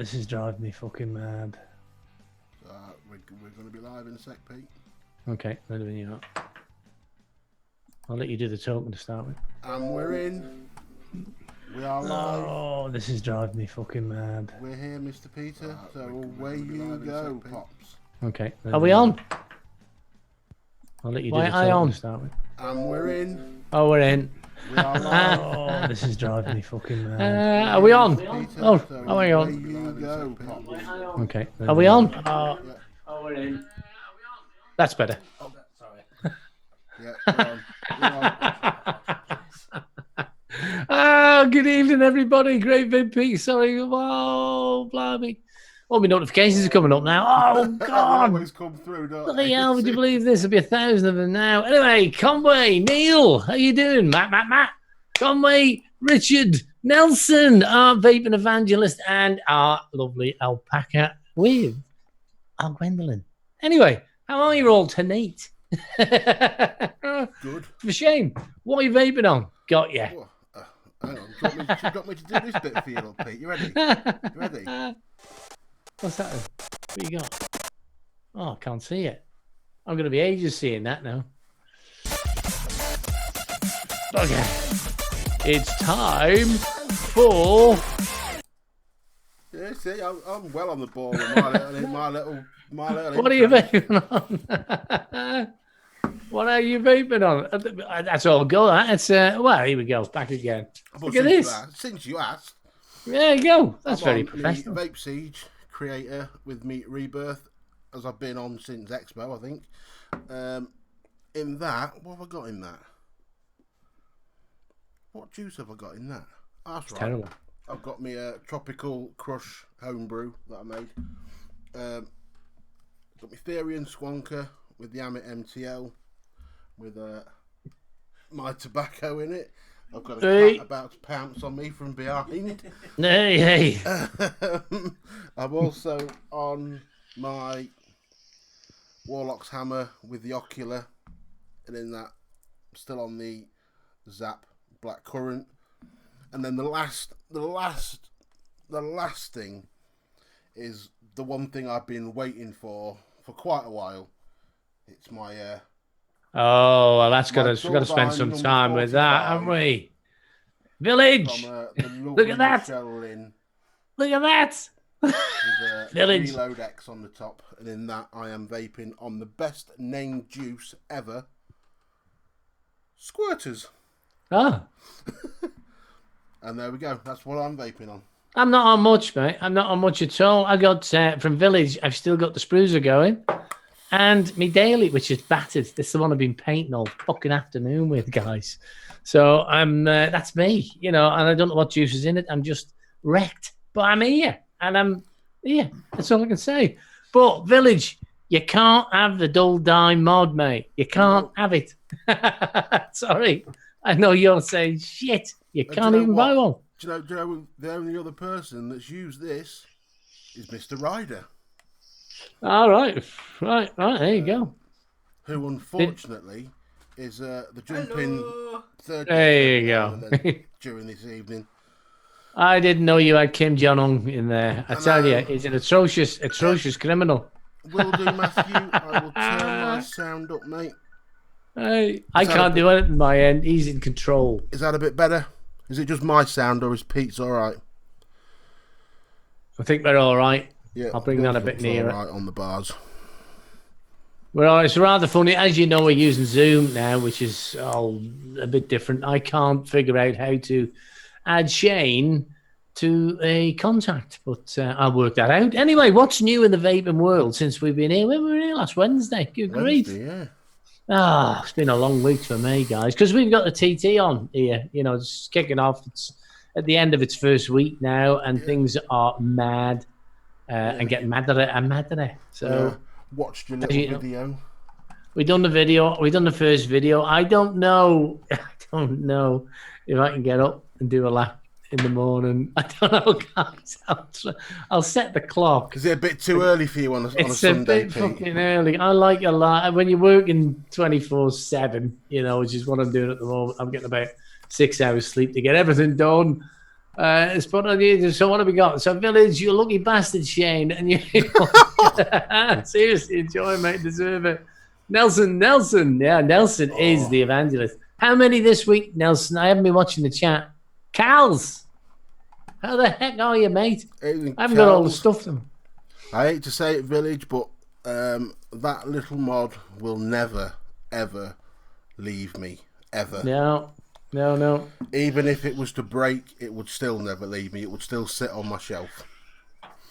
this is driving me fucking mad. We're going to be live in a sec, Pete. Okay, ready when you are. I'll let you do the talking to start with. And we're in. We are live. Oh, this is driving me fucking mad. We're here, Mr. Peter. So away you go, Pops. Okay. Are we on? I'll let you do Why the are you talking on? to start with. And we're in. Oh, we're in. We are live. Oh, this is driving me fucking mad. Are we on? Peter, Oh, so hang away on. you go, Pops. Okay. Are we on? Oh, we're in. That's better. Yeah, we're on. Oh, good evening, everybody. Great VP. Sorry. Oh, blimey. All my notifications are coming up now. Oh, They God. always come through, don't Bloody they? hell, would you believe this? There'll be 1,000 of them now. Anyway, Conway, Neil, how you doing? Matt. Conway, Richard, Nelson, our vaping evangelist, and our lovely alpaca with our Gwendolyn. Anyway, how are you all tonight? Good. For shame. What are you vaping on? Got ya. Oh, hang on. Do you want me to do this bit for you, little Pete? You ready? You ready? What's that? What you got? Oh, I can't see it. I'm going to be ages seeing that now. Okay. It's time for... Yeah, see, I'm well on the ball with my little. What are you vaping on? What are you vaping on? That's all go. That's well, here we go. Back again. Look at this. Since you asked. There you go. That's I'm very on professional. The Vape Siege creator with Meat Rebirth, as I've been on since Expo, I think. In that, what have I got in that? What juice have I got in that? Oh, that's right. Terrible. I've got me a Tropical Crush homebrew that I made. Got my Therian Squonker with the Amit MTL with my tobacco in it. I've got a cat about to pounce on me from behind. Hey. I'm also on my Warlock's Hammer with the Ocular, and in that, I'm still on the Zap Black Currant. And then the last thing is the one thing I've been waiting for quite a while. It's my Oh, well, that's got to. We've got to spend Duldine some number time with that, 45 haven't we? Village. from Look at that. Michelle Lynn Look at that. with Village. Reload X on the top, and in that I am vaping on the best named juice ever, Squirters. Oh, And there we go. That's what I'm vaping on. I'm not on much, mate. I'm not on much at all. I got from Village. I've still got the spruzer going, and me daily, which is battered. This is the one I've been painting all fucking afternoon with, guys. So I'm. That's me, and I don't know what juice is in it. I'm just wrecked, but I'm here, and I'm here. That's all I can say. But Village, you can't have the Duldine mod, mate. You can't have it. Sorry, I know you're saying shit. You can't even buy one. Do you know the only other person that's used this is Mr. Ryder. All right. There you go. Who unfortunately is the jumping third. There you go. During this evening. I didn't know you had Kim Jong-un in there. I tell you, he's an atrocious criminal. Will do, Matthew. I will turn my sound up, mate. Hey, I can't do anything on my end. He's in control. Is that a bit better? Is it just my sound, or is Pete's all right? I think we're all right. Yeah, I'll bring that a bit nearer. All right on the bars. Well, it's rather funny. As you know, we're using Zoom now, which is a bit different. I can't figure out how to add Shane to a contact, but I'll work that out. Anyway, what's new in the vaping world since we've been here? When we were here last Wednesday. Good grief. Yeah. It's been a long week for me, guys, because we've got the TT on here. It's kicking off. It's at the end of its first week now, and things are mad and getting madder and madder. So, watched your little video. We done the video. We done the first video. I don't know. If I can get up and do a lap in the morning. I don't know, guys. I'll set the clock. Is it a bit too early for you on a Sunday? It's a bit fucking early. I like a lot. When you're working 24/7, which is what I'm doing at the moment. I'm getting about 6 hours sleep to get everything done. Spot on you. So what have we got? So Village, you lucky bastard, Shane, and you seriously enjoy, mate. Deserve it. Nelson, yeah, Nelson is the evangelist. How many this week, Nelson? I haven't been watching the chat. Cals, how the heck are you, mate? I haven't got all the stuff. I hate to say it, Village, but that little mod will never, ever leave me. Ever. No. Even if it was to break, it would still never leave me. It would still sit on my shelf.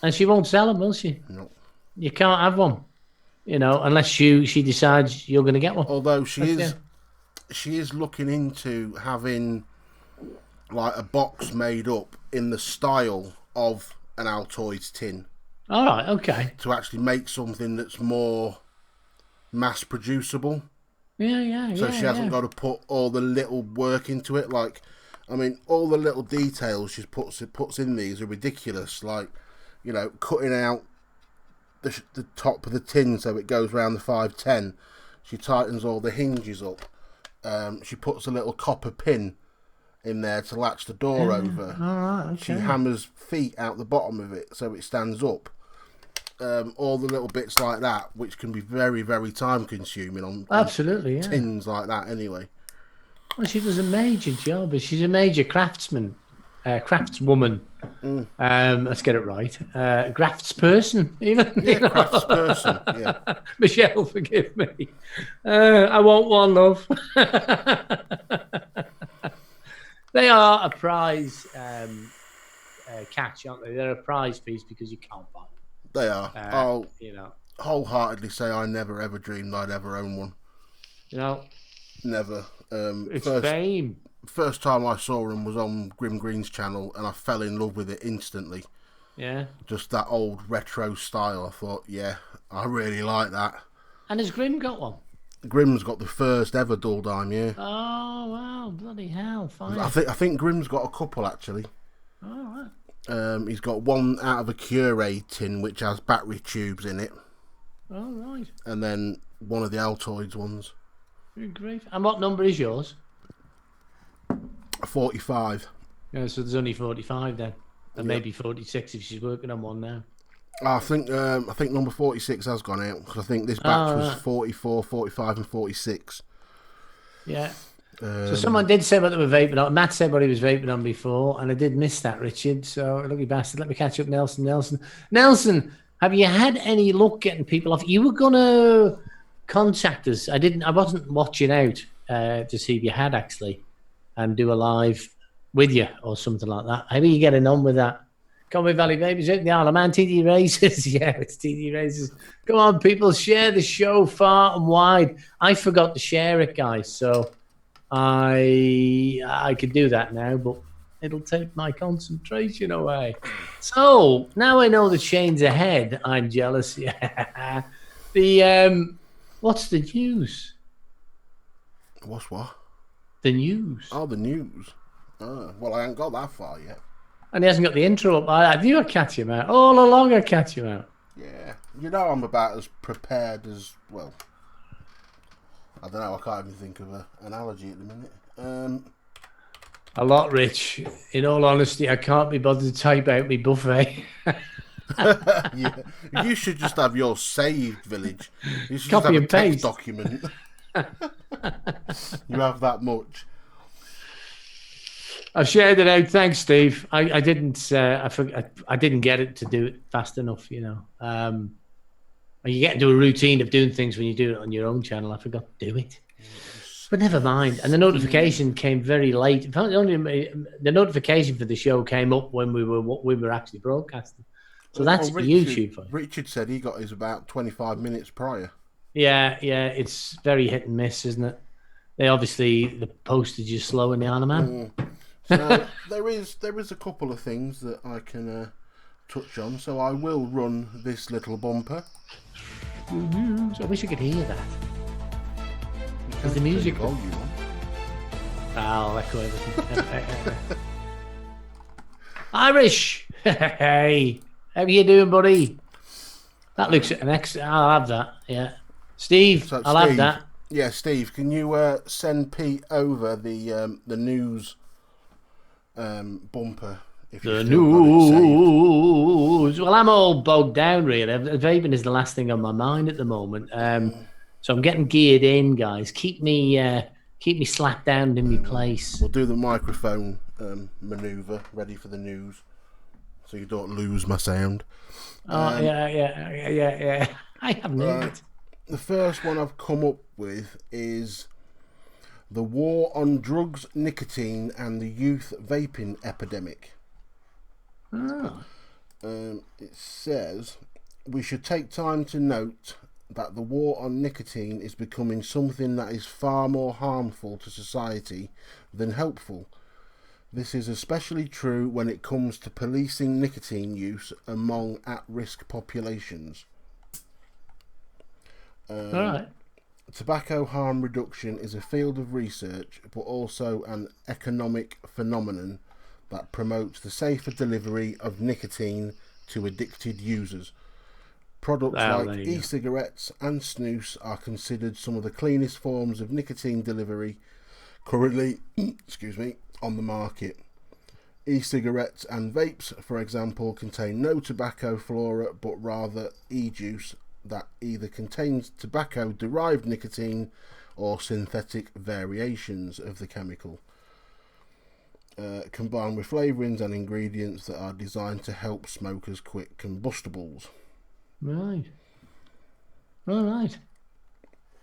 And she won't sell them, will she? No. You can't have one, unless she decides you're going to get one. Although she is looking into having like a box made up in the style of an Altoids tin. All right, okay. To actually make something that's more mass producible. Yeah. So she hasn't got to put all the little work into it. Like, I mean, all the little details she puts in these are ridiculous. Like, cutting out the top of the tin so it goes round the 510. She tightens all the hinges up. She puts a little copper pin in there to latch the door over. All right, okay. She hammers feet out the bottom of it so it stands up. All the little bits like that, which can be very, very time consuming on absolutely tins like that. Anyway, well, she does a major job. She's a major craftswoman. Let's get it right. Craftsperson, even. Yeah, craftsperson. Yeah. Michelle, forgive me. I want one, love. They are a prize catch, aren't they? They're a prize piece because you can't buy them. They are. I'll wholeheartedly say I never ever dreamed I'd ever own one. It's Never. fame. First time I saw them was on Grim Green's channel, and I fell in love with it instantly. Yeah. Just that old retro style. I thought, yeah, I really like that. And has Grim got one? Grim's got the first ever dual dime, yeah. Oh wow, bloody hell! Fine. I think Grim's got a couple actually. All right. He's got one out of a Curate tin which has battery tubes in it. All right. And then one of the Altoids ones. Good grief. And what number is yours? 45. Yeah, so there's only 45 then. And maybe 46 if she's working on one now. I think number 46 has gone out because I think this batch was 44, 45 and 46. Yeah. So someone did say what they were vaping on. Matt said what he was vaping on before, and I did miss that, Richard. So lucky bastard. Let me catch up, Nelson. Nelson, have you had any luck getting people off? You were gonna contact us. I wasn't watching out to see if you had actually, and do a live with you or something like that. How are you getting on with that? Conway Valley Babies out in the Isle of Man, TD Races. Yeah, it's TD Races. Come on, people, share the show far and wide. I forgot to share it, guys, so I could do that now, but it'll take my concentration away. So now I know that Shane's ahead. I'm jealous. Yeah. What's the news? What's what? The news. Oh, the news. Well, I ain't got that far yet. And he hasn't got the intro up. I knew I'd catch him out. All along I'd catch him out. Yeah. I'm about as prepared as, well, I don't know, I can't even think of an analogy at the minute. A lot, Rich. In all honesty, I can't be bothered to type out my buffet. Yeah. You should just have your saved, Village. You should Copy just have and a text paste. document. You have that much. I've shared it out. Thanks, Steve. I didn't. I didn't get it to do it fast enough. You get into a routine of doing things when you do it on your own channel. I forgot to do it. But never mind. And the notification came very late. In fact, the notification for the show came up when we were actually broadcasting. So that's YouTube. Richard said he got his about 25 minutes prior. Yeah. It's very hit and miss, isn't it? The postage is slow in the Isle of Man. So there is a couple of things that I can touch on. So I will run this little bumper. I wish I could hear that. Is the music volume on? I'll echo everything. Irish. Hey, how you doing, buddy? That looks an I'll have that. Yeah, Steve. I'll have that. Yeah, Steve. Can you send Pete over the news bumper If The you've still got it saved. news. Well, I'm all bogged down, really. Vaping is the last thing on my mind at the moment. So I'm getting geared in, guys. Keep me slapped down in my place. We'll do the microphone maneuver, ready for the news, so you don't lose my sound. Oh, yeah. I have news. The first one I've come up with is the war on drugs, nicotine, and the youth vaping epidemic. Oh. It says, we should take time to note that the war on nicotine is becoming something that is far more harmful to society than helpful. This is especially true when it comes to policing nicotine use among at-risk populations. All right. Tobacco harm reduction is a field of research, but also an economic phenomenon that promotes the safer delivery of nicotine to addicted users. Products like e-cigarettes and snus are considered some of the cleanest forms of nicotine delivery currently on the market. E-cigarettes and vapes, for example, contain no tobacco flora, but rather e-juice that either contains tobacco-derived nicotine or synthetic variations of the chemical, combined with flavourings and ingredients that are designed to help smokers quit combustibles. Right. All right.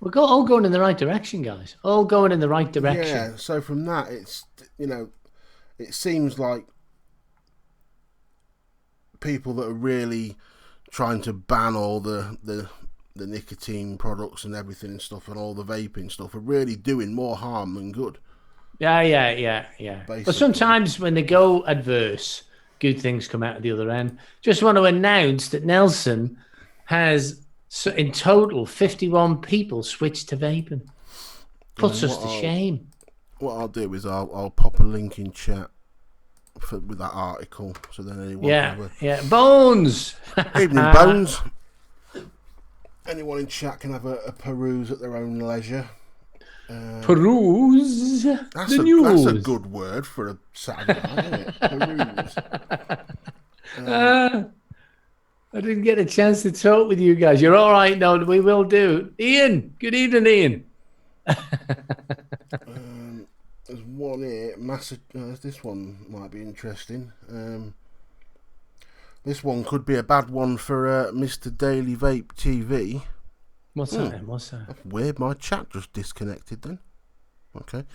We're all going in the right direction, guys. All going in the right direction. Yeah, so from that, it's, it seems like people that are really trying to ban all the nicotine products and everything and stuff and all the vaping stuff are really doing more harm than good. Yeah. Basically. But sometimes when they go adverse, good things come out of the other end. Just want to announce that Nelson has, in total, 51 people switched to vaping. Puts us to shame. What I'll do is I'll pop a link in chat with that article, so then anyone can have a... Bones! Evening, Bones. Anyone in chat can have a peruse at their own leisure. Peruse that's the news. That's a good word for a Saturday night, isn't it? Peruse. I didn't get a chance to talk with you guys. You're all right now. We will do. Ian, good evening, Ian. There's one here. This one might be interesting. This one could be a bad one for Mr. Daily Vape TV. What's that? That's weird. My chat just disconnected then. Okay.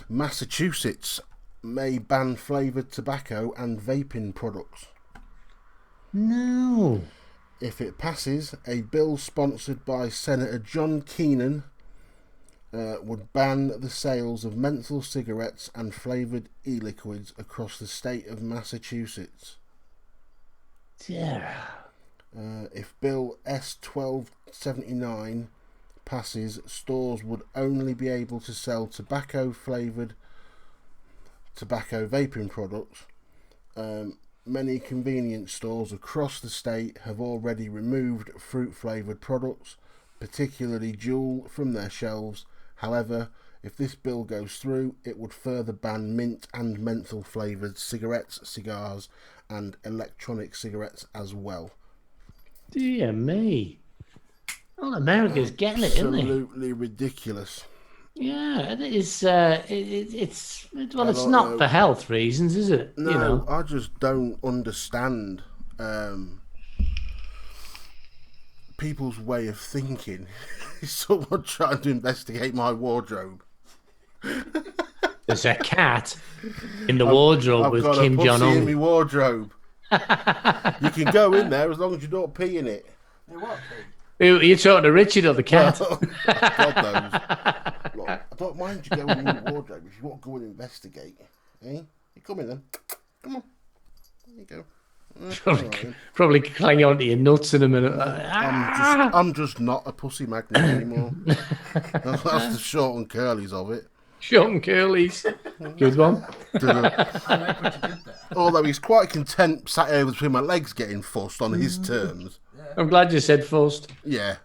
Massachusetts may ban flavoured tobacco and vaping products. No. If it passes, a bill sponsored by Senator John Keenan would ban the sales of menthol cigarettes and flavoured e-liquids across the state of Massachusetts. Yeah. If Bill S-1279 passes, stores would only be able to sell tobacco-flavoured tobacco vaping products. Many convenience stores across the state have already removed fruit-flavoured products, particularly Juul, from their shelves. However, if this bill goes through, it would further ban mint and menthol-flavoured cigarettes, cigars, and electronic cigarettes as well. Dear me. Well, America's getting it, isn't it? Absolutely ridiculous. Yeah, it is. It's not for health reasons, is it? No, I just don't understand people's way of thinking. Is someone trying to investigate my wardrobe? There's a cat in the wardrobe with Kim Jong Un. In my wardrobe. You can go in there as long as you don't pee in it. Hey, what pee? You're talking to Richard or the cat? Well, God knows. Look, I don't mind you going in your wardrobe if you want to go and investigate. Eh? You come in then. Come on. There you go. Probably clang onto your nuts in a minute. I'm just not a pussy magnet anymore. That's the short and curlies of it. Short and curlies. Good one. I like what you did there. Although he's quite content sat here between my legs getting fussed on his terms. I'm glad you said first. Yeah.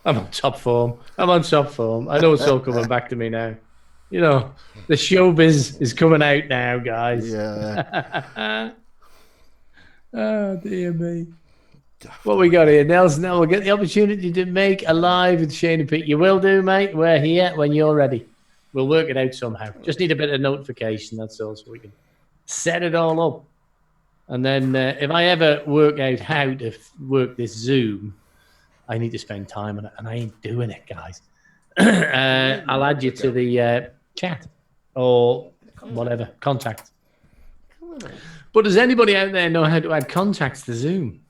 I'm on top form. I know it's all coming back to me now. You know, the showbiz is coming out now, guys. Yeah. Oh, dear me. What we got here, Nelson? Now we'll get the opportunity to make a live with Shane and Pete. You will do, mate. We're here when you're ready. We'll work it out somehow. Just need a bit of notification, that's all, so we can set it all up. And then if I ever work out how to work this Zoom, I need to spend time on it, and I ain't doing it, guys. I'll add you to the chat or whatever, contact. But does anybody out there know how to add contacts to Zoom?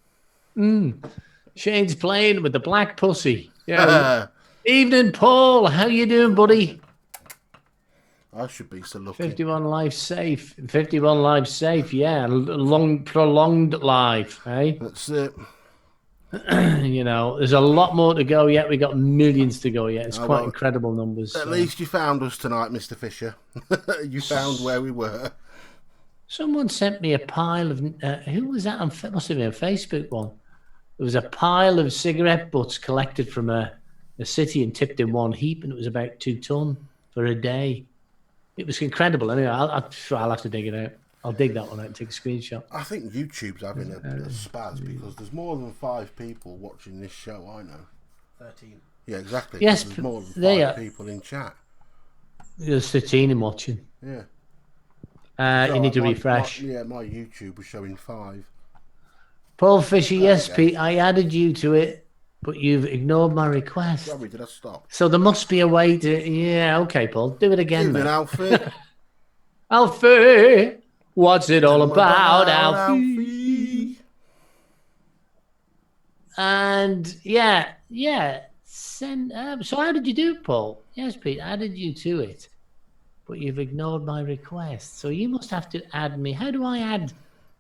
Shane's playing with the black pussy. Yeah. Evening, Paul. How you doing, buddy? I should be so lucky. 51 live safe. 51 live safe. Yeah, long prolonged live. Hey, That's it. you know, there's a lot more to go yet. We got millions to go yet. It's quite incredible numbers. At least you found us tonight, Mr. Fisher. You found where we were. Someone sent me a pile of who was that? Must have been a Facebook one. There was a pile of cigarette butts collected from a city and tipped in one heap, and it was about 2 ton for a day. It was incredible. Anyway, I'll have to dig it out. I'll dig that one out and take a screenshot. I think YouTube's having a spaz because there's more than 5 people watching this show. I know. 13. Yeah, exactly. Yes, there's more than 5 people in chat. There's 13 in watching. Yeah. You need to refresh. My YouTube was showing 5. Paul Fisher, yes, Pete, I added you to it, but you've ignored my request. Sorry, did I stop? So there must be a way to... Yeah, okay, Paul. Do it again, Evening, mate. Alfie. Alfie! What's it all about, Alfie? And, yeah. Send. So how did you do it, Paul? Yes, Pete, I added you to it, but you've ignored my request. So you must have to add me. How do I add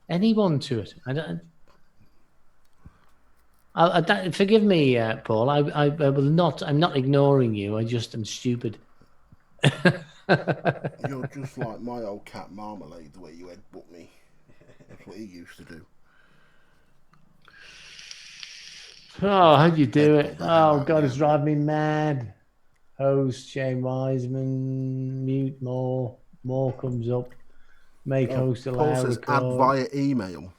anyone to it? I don't... forgive me, Paul. I will not. I'm not ignoring you. I just am stupid. You're just like my old cat Marmalade, the way you headbutt me. That's what he used to do. Oh, how'd you do it? Oh, God, it's driving me mad. Host, Shane Wiseman, mute more. More comes up. Make host allow. Paul says add via email.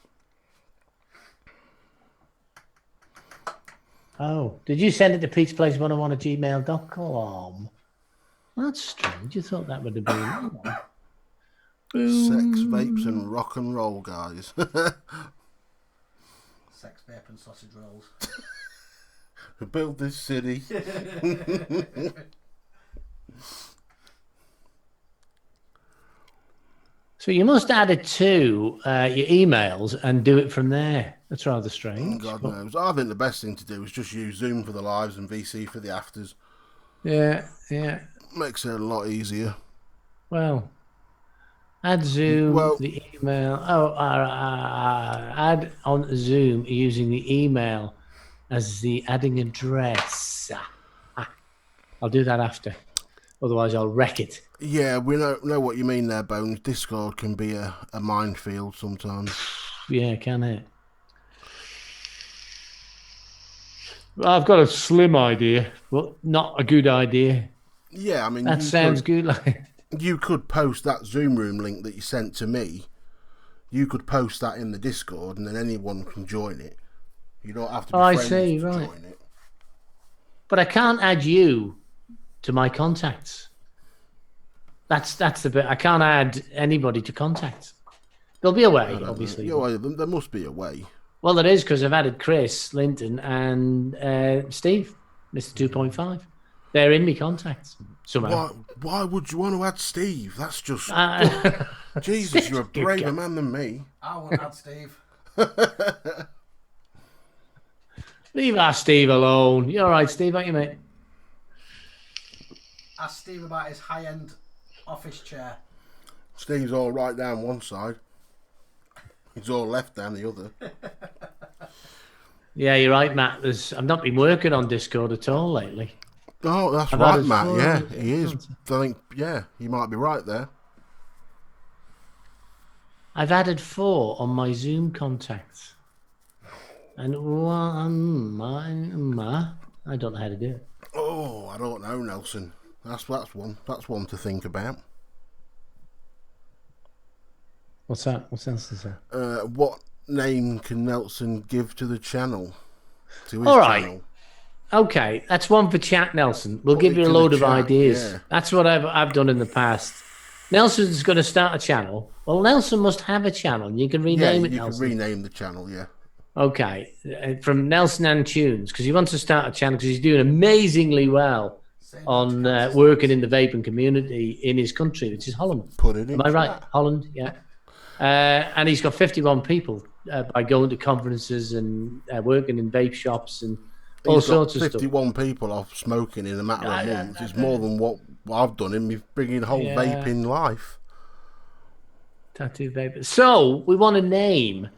Oh, did you send it to pete'splace101@gmail.com? That's strange. You thought that would have been... Sex, vapes, and rock and roll, guys. Sex, vape, and sausage rolls. Who built this city? So you must add it to your emails and do it from there. That's rather strange. God knows. I think the best thing to do is just use Zoom for the lives and VC for the afters. Yeah. Makes it a lot easier. Well, add Zoom, the email. Add on Zoom using the email as the adding address. I'll do that after. Otherwise, I'll wreck it. Yeah, we know what you mean there, Bones. Discord can be a minefield sometimes. Yeah, can it? I've got a slim idea, but not a good idea. Yeah, I mean... That sounds good. Like... You could post that Zoom room link that you sent to me. You could post that in the Discord, and then anyone can join it. You don't have to be friends to join it. But I can't add you to my contacts. That's the bit. I can't add anybody to contacts. There'll be a way, obviously. Yeah, there must be a way. Well, there is, because I've added Chris, Linton, and Steve, Mr. 2.5. They're in my contacts somehow. Why would you want to add Steve? That's just... Jesus, you're a braver man than me. I won't add Steve. Leave our Steve alone. You're all right, Steve, aren't you, mate? Ask Steve about his high-end office chair. Steve's all right down one side. He's all left down the other. Yeah, you're right, Matt. I've not been working on Discord at all lately. Oh, that's right, Matt. Yeah, he is. I think, yeah, you might be right there. I've added 4 on my Zoom contacts. And I don't know how to do it. Oh, I don't know, Nelson. That's one. That's one to think about. What's that? What's else is there? What name can Nelson give to the channel? To his All right. channel. Okay, that's one for chat, Nelson. We'll Put give it you a to the load of chat, ideas. yeah. That's what I've done in the past. Nelson's going to start a channel. Well, Nelson must have a channel. You can rename it, you Nelson. can rename the channel, yeah. Okay, from Nelson and Tunes, because he wants to start a channel because he's doing amazingly well on working in the vaping community in his country, which is Holland. Put it in Am I right? chat. Holland, yeah. And he's got 51 people by going to conferences and working in vape shops and all He's got sorts of stuff. 51 people off smoking in a matter of months. It's more than what I've done in me bringing whole vaping life. Tattoo vapor. So we want a name,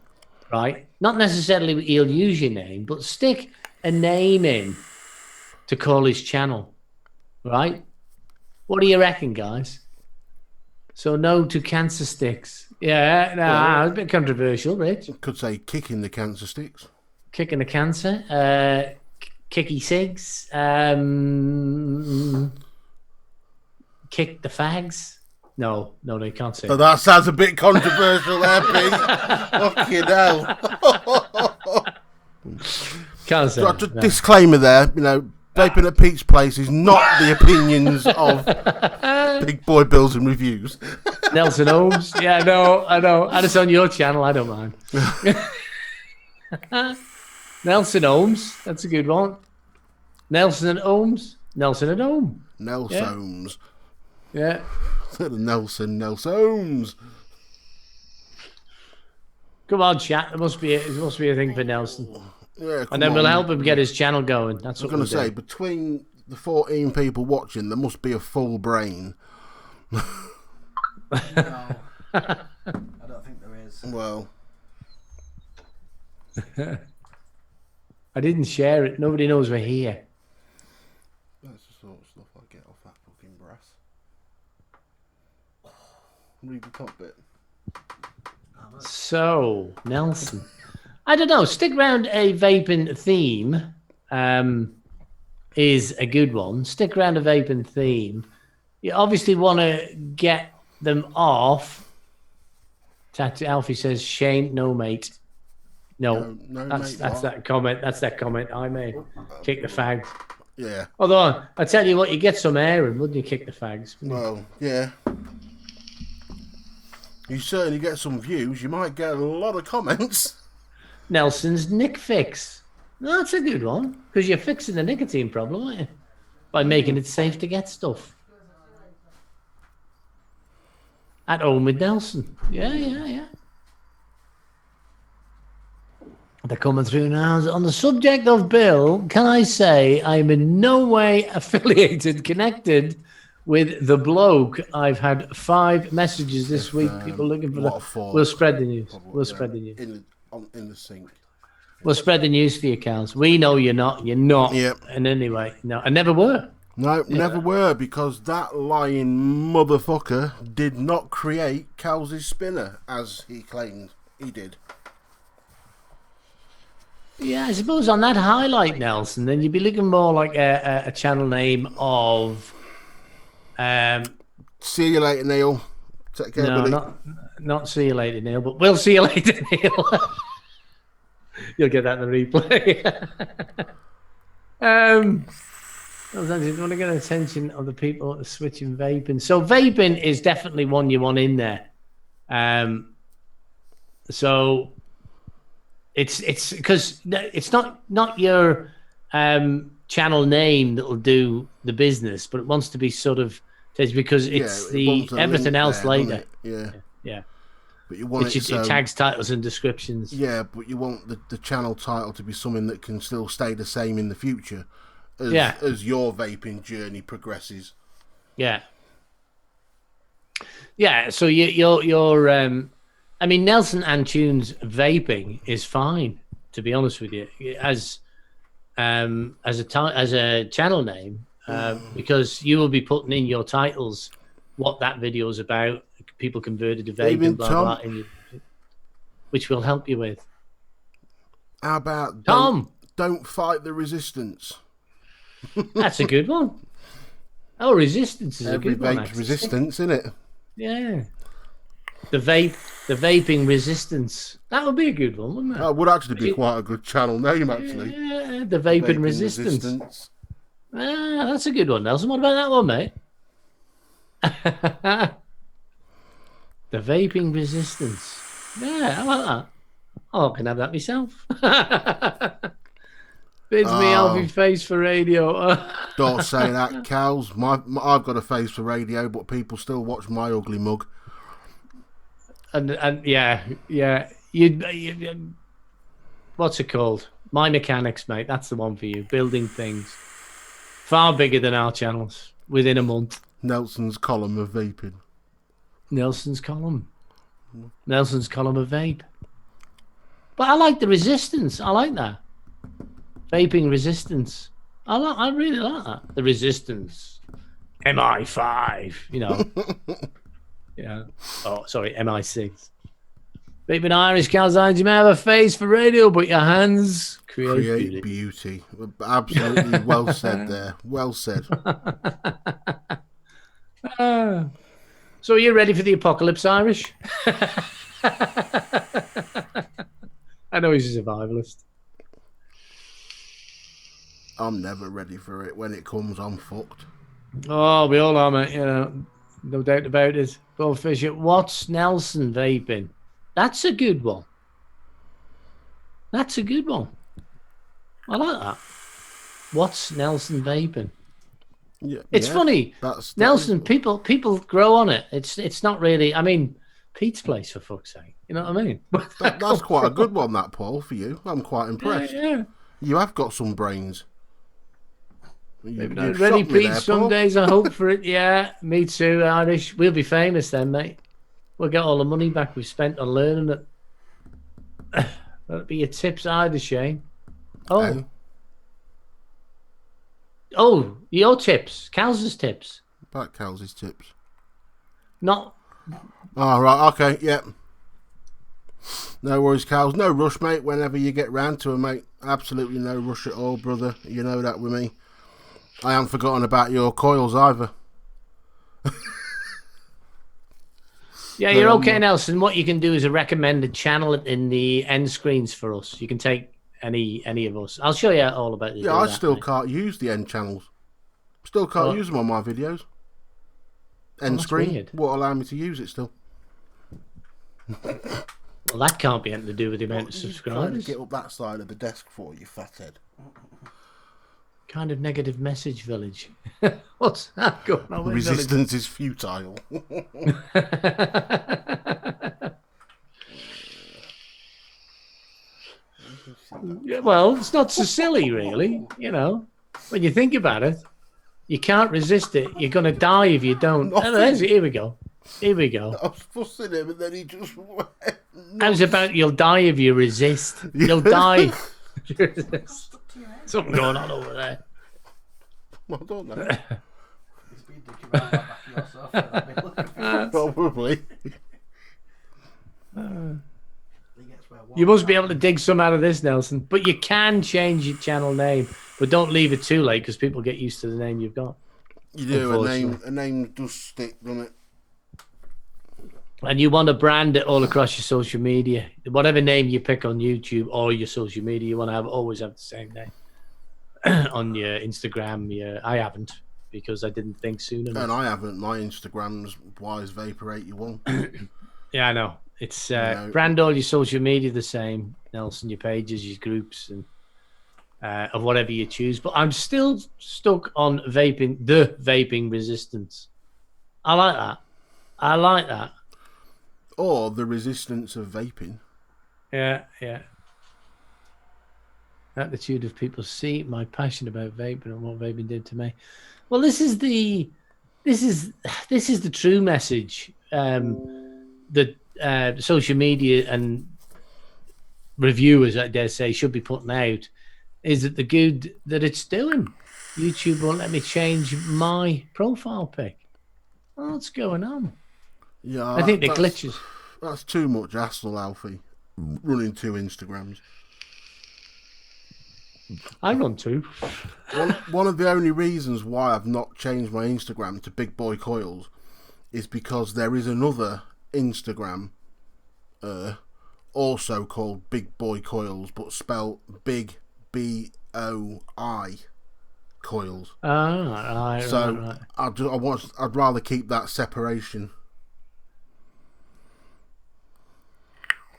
right? Not necessarily he'll use your name, but stick a name in to call his channel, right? What do you reckon, guys? So no to cancer sticks. Yeah, nah, a bit controversial, Rich. Could say kicking the cancer sticks. Kicking the cancer. Kicky cigs. Kick the fags. No, they can't say. So that sounds a bit controversial there, Pete. Fucking hell. Can't say. Just a disclaimer there, you know, vaping at Pete's place is not the opinions of Big Boy Bills and Reviews. Nelson Holmes. Yeah, I know. And it's on your channel. I don't mind. Nelson Holmes. That's a good one. Nelson and Holmes. Nelson and Holmes. Nelsons. Yeah. Nelson Holmes. Come on, chat. There must be a thing for Nelson. Yeah, And then we'll help him get his channel going. That's what I'm going to we'll say, do. between the 14 people watching, there must be a full brain. No. I don't think there is. Well, I didn't share it. Nobody knows we're here. that's the sort of stuff I get off that fucking brass. Read the top bit. So, Nelson. I don't know. Stick around a vaping theme is a good one. Stick around a vaping theme. You obviously want to get them off. Tattoo Alfie says, shame, no, mate. No, that's mate, what? that comment. That's that comment I made. Kick the fags. Yeah. Although, I tell you what, you get some airing, wouldn't you, kick the fags? Well, yeah. You certainly get some views. You might get a lot of comments. Nelson's Nick Fix. No, that's a good one, because you're fixing the nicotine problem, aren't you? By making it safe to get stuff. At home with Nelson. Yeah. They're coming through now. On the subject of Bill, can I say I'm in no way affiliated, connected with the bloke? I've had 5 messages this week. People looking for the. We'll spread the news. We'll spread the news. In the sink. We'll spread the news for your accounts. We know you're not. You're not. Yep. And anyway, no, I never were. No, never were, because that lying motherfucker did not create Cows's spinner, as he claimed he did. Yeah, I suppose on that highlight, Nelson, then you'd be looking more like a channel name of. See you later, Neil. Take care, No, buddy. not see you later, Neil, but we'll see you later, Neil. You'll get that in the replay. I want to get the attention of the people switching vaping. So vaping is definitely one you want in there. So it's because it's not your channel name that will do the business, but it wants to be sort of because it's everything else later. Yeah. But you want it tags, titles, and descriptions. Yeah, but you want the channel title to be something that can still stay the same in the future, as your vaping journey progresses. Yeah. So you're I mean, Nelson and Tunes vaping is fine, to be honest with you, as a channel name, because you will be putting in your titles what that video is about. People converted to vaping, blah, blah, which we'll help you with. How about Tom? Don't fight the resistance. That's a good one. Oh, resistance is Every a good one. vape's Actually. resistance, isn't it? Yeah. The vaping resistance. That would be a good one, wouldn't it? That would actually be quite a good channel name, actually. Yeah, the vaping resistance. Ah, that's a good one, Nelson. What about that one, mate? The vaping resistance. Yeah, I like that. Oh, I can have that myself. Bids me Alfie face for radio. Don't say that, cows. I've got a face for radio, but people still watch my ugly mug. And yeah. You what's it called? My Mechanics, mate. That's the one for you. Building things far bigger than our channels within a month. Nelson's column of vaping. Nelson's column of vape. But I like the resistance. I like that. Vaping resistance. I really like that. The resistance. MI5, you know. Yeah. Oh, sorry, MI6. Vaping Irish calcines, you may have a face for radio, but your hands create beauty. Absolutely well said there. Well said. So are you ready for the apocalypse, Irish? I know he's a survivalist. I'm never ready for it. When it comes, I'm fucked. Oh, we all are, mate. You know, no doubt about it. Bill Fisher, what's Nelson vaping? That's a good one. That's a good one. I like that. What's Nelson vaping? Yeah, it's funny. Nelson, people grow on it. It's not really. I mean, Pete's place, for fuck's sake. You know what I mean? That's quite a good one, that, Paul, for you. I'm quite impressed. Yeah. You have got some brains. Maybe not ready, Pete. Some days I hope for it. Yeah, me too, Irish. We'll be famous then, mate. We'll get all the money back we've spent on learning it. That'll be your tips either, Shane. Oh. Oh, your tips. Cal's tips. About Cal's tips. Not. Oh, right. Okay. Yeah. No worries, Cal's. No rush, mate. Whenever you get round to it, mate. Absolutely no rush at all, brother. You know that with me. I haven't forgotten about your coils either. Yeah, you're okay, Nelson. What you can do is a recommended channel in the end screens for us. You can take any of us. I'll show you all about it. Yeah, I still can't use the end channels. Still can't use them on my videos. End screen weird. won't allow me to use it still. Well, that can't be anything to do with the amount of subscribers. Trying to get up that side of the desk for you, fathead. Kind of negative message, Village. What's that going on? Resistance is futile. Yeah, well, it's not so silly, really. You know, when you think about it, you can't resist it. You're going to die if you don't. Here we go. Here we go. I was fussing him, and then he just went. I was about you'll die if you resist. You'll die. Something going on over there. I don't know. He's been digging around back of your sofa. I've been looking for Probably. You must be able to dig some out of this, Nelson. But you can change your channel name, but don't leave it too late because people get used to the name you've got. You do. A name does stick, doesn't it? And you want to brand it all across your social media. Whatever name you pick on YouTube or your social media, you want to always have the same name. On your Instagram, I haven't because I didn't think soon enough. And I haven't. My Instagram's WiseVapor81. Yeah, I know. It's brand all your social media the same, Nelson, your pages, your groups, and of whatever you choose. But I'm still stuck on the vaping resistance. I like that. Or the resistance of vaping. Yeah. Attitude of people see my passion about vaping and what vaping did to me. Well, this is the true message that social media and reviewers, I dare say, should be putting out, is that the good that it's doing. YouTube won't let me change my profile pic. What's going on? Yeah, I think the glitches. That's too much hassle, Alfie. Running 2 Instagrams. I run 2. One of the only reasons why I've not changed my Instagram to Big Boy Coils is because there is another Instagram also called Big Boy Coils, but spelled Big BOI Coils. Right, So right. I'd rather keep that separation.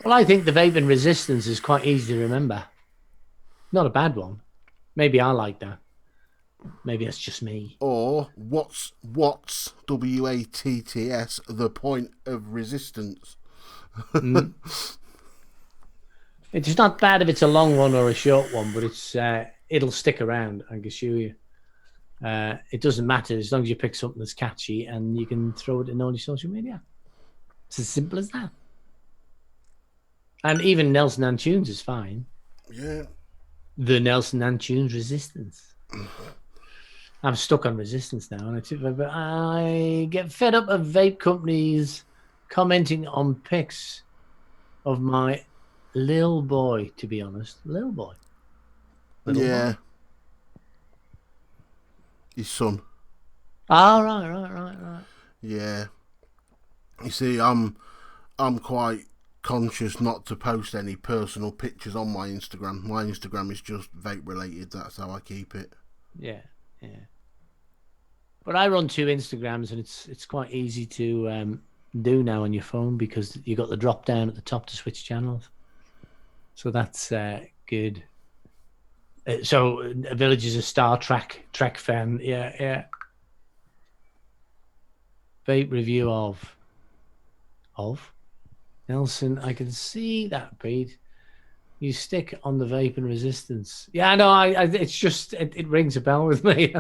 Well, I think the vaping resistance is quite easy to remember. Not a bad one. Maybe I like that. Maybe that's just me. Or what's WATTS the point of resistance? It's not bad if it's a long one or a short one, but it's it'll stick around, I can assure you. It doesn't matter as long as you pick something that's catchy and you can throw it in all your social media. It's as simple as that. And even Nelson and Tunes is fine. Yeah. The Nelson and Tunes resistance. I'm stuck on resistance now, and I get fed up of vape companies commenting on pics of my little boy. To be honest, little boy. Boy. His son. Oh, right. Yeah. You see, I'm quite conscious not to post any personal pictures on my Instagram. My Instagram is just vape related. That's how I keep it. Yeah. But I run 2 Instagrams, and it's quite easy to do now on your phone because you got the drop down at the top to switch channels. So that's good. So Village is a Star Trek fan. Yeah. Vape review of Nelson. I can see that, Pete. You stick on the vape and resistance. Yeah, no, it's just it rings a bell with me,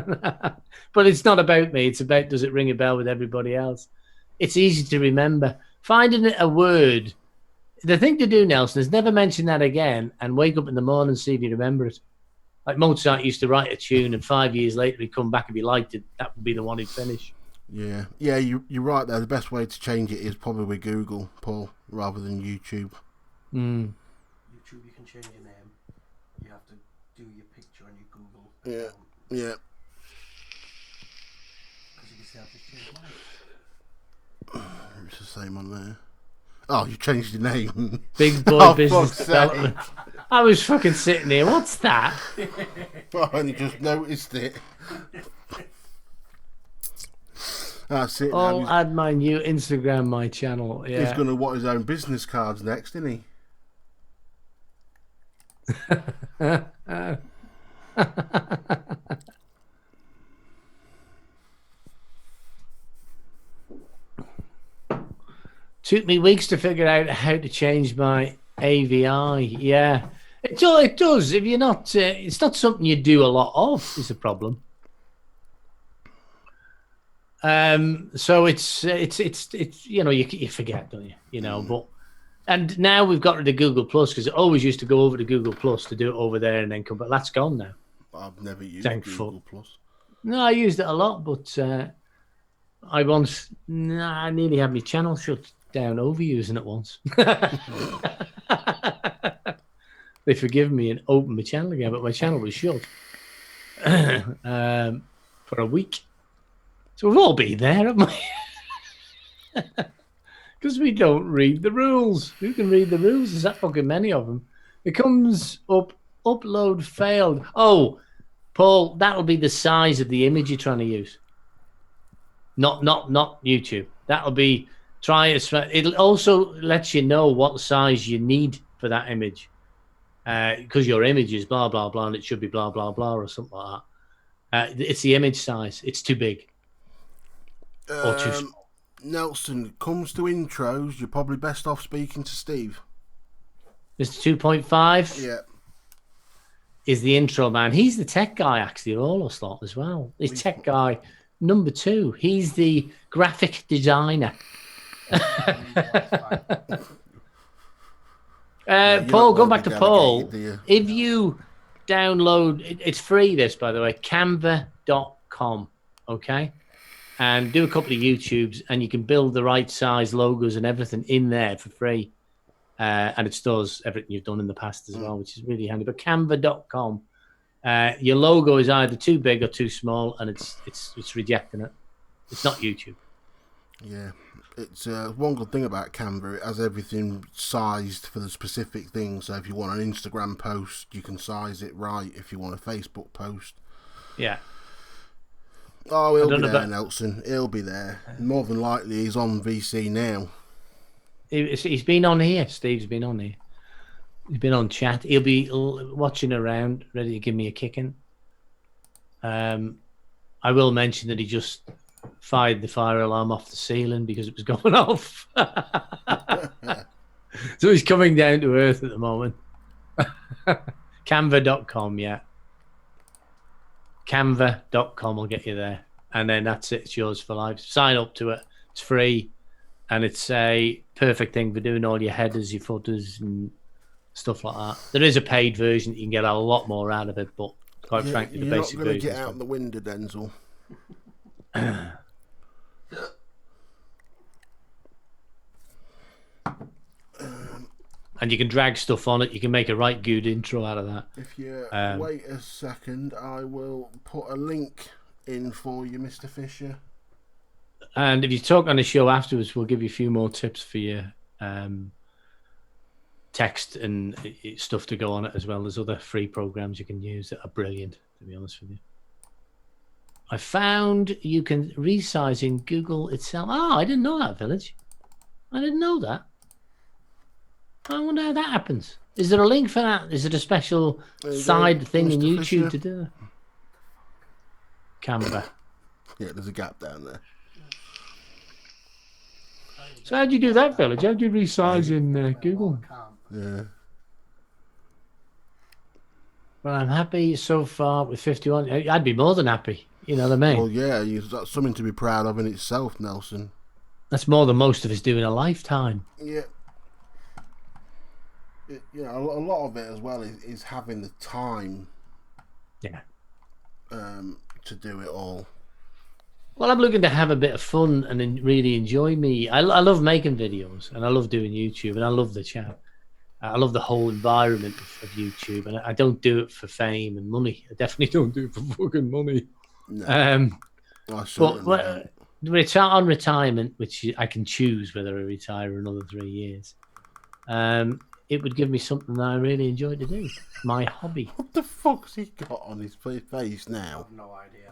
but it's not about me. It's about does it ring a bell with everybody else? It's easy to remember. Finding a word. The thing to do, Nelson, is never mention that again and wake up in the morning and see if you remember it. Like Mozart used to write a tune, and 5 years later he'd come back if he liked it. That would be the one he'd finish. Yeah, you're right there. The best way to change it is probably Google, Paul, rather than YouTube. Mm. YouTube, you can change your name. You have to do your picture on your Google. Yeah. Because you can say I've just changed mine. It's the same on there. Oh, you changed your name. Big Boy Business Development. I was fucking sitting here. What's that? I only just noticed it. That's it. I'll add my new Instagram, my channel. Yeah. He's going to want his own business cards next, isn't he? Took me weeks to figure out how to change my AVI. Yeah, it does. If you're not, it's not something you do a lot of. Is a problem. So it's you know you forget, don't you? You know, but and now we've got rid of Google Plus because it always used to go over to Google Plus to do it over there and then come back. That's gone now. I've never used Thankful. Google Plus. No, I used it a lot, but I nearly had my channel shut down overusing it once. They forgive me and opened my channel again, but my channel was shut for a week. So we've all been there, haven't we? Because we don't read the rules. Who can read the rules? There's that fucking many of them. It comes up, upload failed. Oh, Paul, that'll be the size of the image you're trying to use. Not YouTube. That'll be it'll also let you know what size you need for that image. Because your image is blah blah blah and it should be blah blah blah or something like that. It's the image size. It's too big. Or too small. Nelson, comes to intros, you're probably best off speaking to Steve. Mr. 2.5 is the intro man. He's the tech guy, actually, of all us lot as well. He's tech guy number 2. He's the graphic designer. Paul, going back to Paul, if you download, it's free this, by the way, canva.com, okay? And do a couple of YouTubes and you can build the right size logos and everything in there for free. And it stores everything you've done in the past as well, which is really handy. But canva.com Your logo is either too big or too small, and it's rejecting it. It's not YouTube. Yeah, it's one good thing about Canva. It has everything sized for the specific thing. So if you want an Instagram post, you can size it right. If you want a Facebook post, Yeah. oh, he'll be there, Nelson. He'll be there. More than likely, he's on VC now. He's been on here. Steve's been on here. He's been on chat. He'll be watching around, ready to give me a kicking. I will mention that he just fired the fire alarm off the ceiling because it was going off. So he's coming down to earth at the moment. Canva.com, yeah. Canva.com will get you there. And then that's it. It's yours for life. Sign up to it. It's free. And it's a perfect thing for doing all your headers, your footers, and stuff like that. There is a paid version. You can get a lot more out of it, but quite frankly, the basic version. You're not going to get out the window, Denzel. And you can drag stuff on it. You can make a right good intro out of that. If you wait a second, I will put a link in for you, Mr. Fisher. And if you talk on the show afterwards, we'll give you a few more tips for your text and stuff to go on it as well. There's other free programs you can use that are brilliant, to be honest with you. I found you can resize in Google itself. Oh, I didn't know that, Village. I didn't know that. I wonder how that happens. Is there a link for that? Is it a special side thing in YouTube Fisher to do that? Canva. Yeah, there's a gap down there. So how do you do that, Village? How do you resize in Google? Yeah. Well, I'm happy so far with 51. I'd be more than happy. You know what I mean? Well, yeah, that's something to be proud of in itself, Nelson. That's more than most of us do in a lifetime. Yeah. A lot of it as well is having the time. Yeah. To do it all. Well, I'm looking to have a bit of fun and then really enjoy me. I love making videos and I love doing YouTube and I love the chat. I love the whole environment of YouTube, and I don't do it for fame and money. I definitely don't do it for fucking money. No. But on retirement, which I can choose whether I retire another 3 years, it would give me something that I really enjoy to do. My hobby. What the fuck's he got on his face now? I have no idea.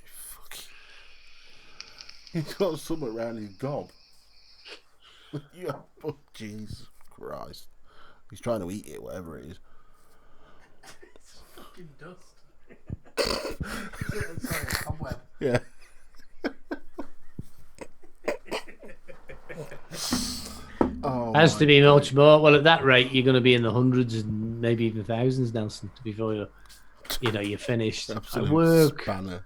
Fuck. He's got something around his gob. Oh, Jesus Christ. He's trying to eat it, whatever it is. It's fucking dust. It's like a cobweb. Yeah. Oh, has to be much more. Well, at that rate, you're going to be in the hundreds and maybe even thousands, Nelson, before you're finished. Absolute I work spanner.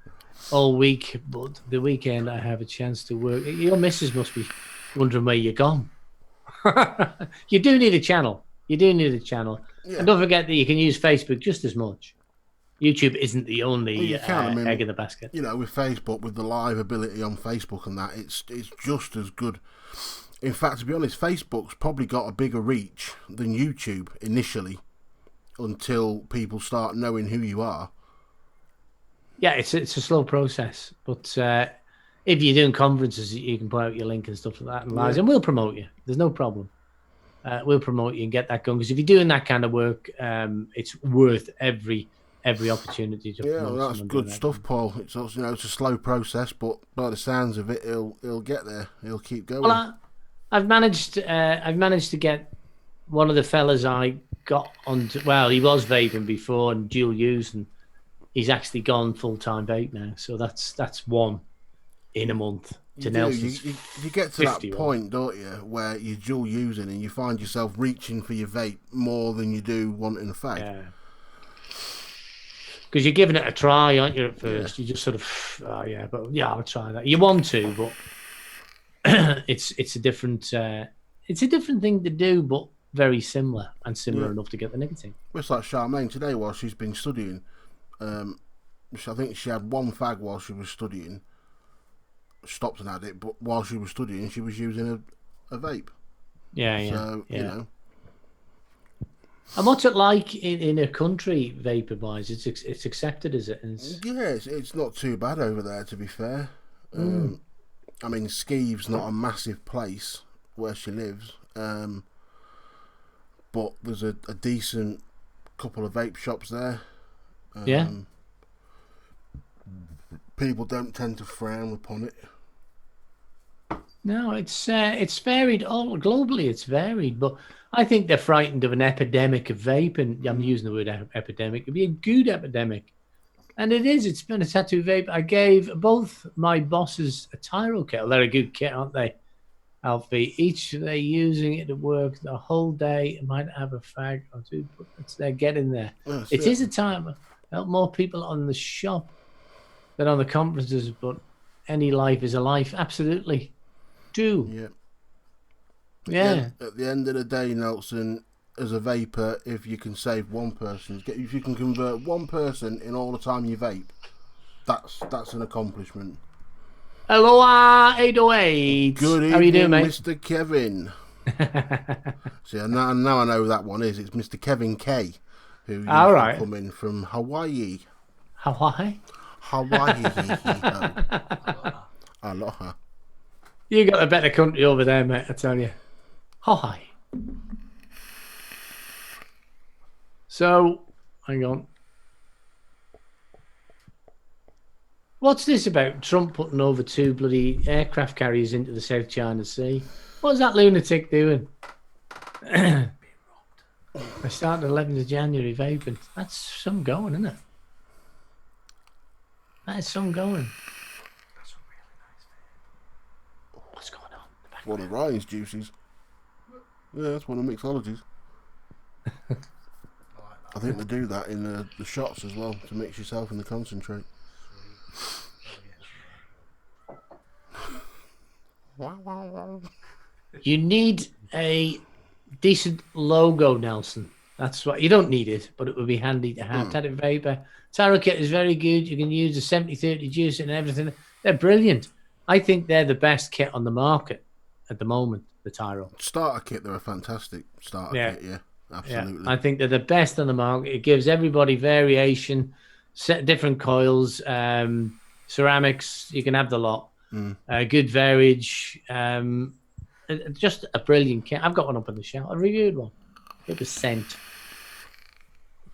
all week, but the weekend I have a chance to work. Your missus must be wondering where you're gone. You do need a channel. You do need a channel. Yeah. And don't forget that you can use Facebook just as much. YouTube isn't the only egg in the basket. You know, with Facebook, with the live ability on Facebook and that, it's just as good. In fact, to be honest, Facebook's probably got a bigger reach than YouTube initially, until people start knowing who you are. Yeah, it's a slow process, but if you're doing conferences, you can put out your link and stuff like that, and lives, and we'll promote you. There's no problem. We'll promote you and get that going, because if you're doing that kind of work, it's worth every opportunity to promote. Yeah, well, that's good stuff, Paul. It's also, it's a slow process, but by the sounds of it, he'll get there. He'll keep going. Well, I've managed to get one of the fellas I got onto. Well, he was vaping before and dual use, and he's actually gone full time vape now. So that's one in a month. To Nelson's you get to that point, don't you, where you're dual using and you find yourself reaching for your vape more than you do wanting a fag. Yeah. Because you're giving it a try, aren't you? At first, you just sort of, I'll try that. You want to, but it's a different thing to do, but very similar and similar enough to get the nicotine. It's like Charmaine today while she's been studying. I think she had one fag while she was studying. Stopped and had it, but while she was studying, she was using a vape. Yeah. So you know, And what's it like in a country, vapor-wise? It's accepted, is it? Yeah, it's not too bad over there, to be fair. I mean, Skeeve's not a massive place where she lives, but there's a decent couple of vape shops there. Yeah. People don't tend to frown upon it. No, it's varied. All globally, it's varied. But I think they're frightened of an epidemic of vaping. I'm using the word epidemic. It'd be a good epidemic, and it is. It's been a tattoo vape. I gave both my bosses a Tyro kettle. They're a good kit, aren't they, Alfie? Each they're using it to work the whole day. It might have a fag or two, but they're getting there. It is a time. Help more people on the shop than on the conferences, but any life is a life. Absolutely. Do. Yeah. At the end of the day, Nelson, as a vapor, if you can save one person, if you can convert one person in all the time you vape, that's an accomplishment. Hello, 808. Good evening, how are you doing, mate? Mr. Kevin. See, now I know who that one is. It's Mr. Kevin K, who used to come in from Hawaii. Hawaii. Aloha. You got a better country over there, mate, I tell you. Hawaii. So, hang on. What's this about Trump putting over 2 bloody aircraft carriers into the South China Sea? What's that lunatic doing? I started 11th of January vaping. That's some going, isn't it? That is some going. That's a really nice vape. What's going on? One of Ryan's juices. Yeah, that's one of Mixology's. I think they do that in the shots as well, to mix yourself in the concentrate. You need a decent logo, Nelson. That's what you don't need it, but it would be handy to have. Tattoo vapor. Tyro kit is very good. You can use the 70-30 juice and everything. They're brilliant. I think they're the best kit on the market at the moment, the Tyro. Starter kit, they're a fantastic starter kit, yeah. Absolutely. Yeah, I think they're the best on the market. It gives everybody variation, set different coils, ceramics. You can have the lot. Good variage. Just a brilliant kit. I've got one up on the shelf. I reviewed one. It was sent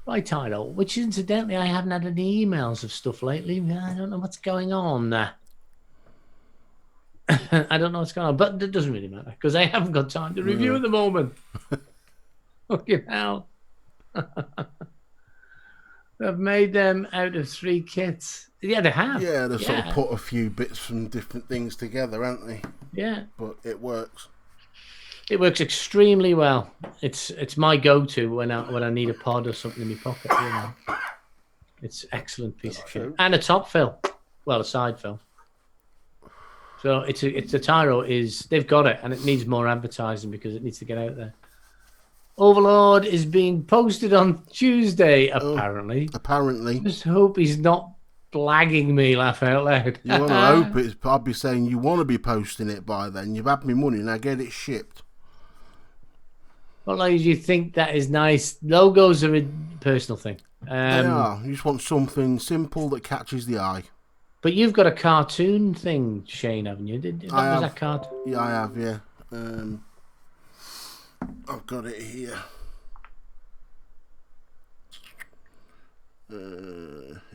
by Tyro, which incidentally I haven't had any emails of stuff lately. I don't know what's going on there. I don't know what's going on, but it doesn't really matter because I haven't got time to review at the moment. Fucking hell. They've made them out of 3 kits. Yeah, they have. Yeah, they've sort of put a few bits from different things together, haven't they? Yeah. But it works. It works extremely well. It's my go-to when I need a pod or something in my pocket. You know, it's excellent piece of kit and a top fill, well, a side fill. So it's a Tyro they've got it and it needs more advertising because it needs to get out there. Overlord is being posted on Tuesday, apparently. Apparently. Just hope he's not blagging me, laugh out loud. You want to hope it's. I'd be saying you want to be posting it by then. You've had me money, now get it shipped. Well, like, you think that is nice. Logos are a personal thing. They are. You just want something simple that catches the eye. But you've got a cartoon thing, Shane, haven't you? Was that cartoon? Yeah, I have, yeah. I've got it here.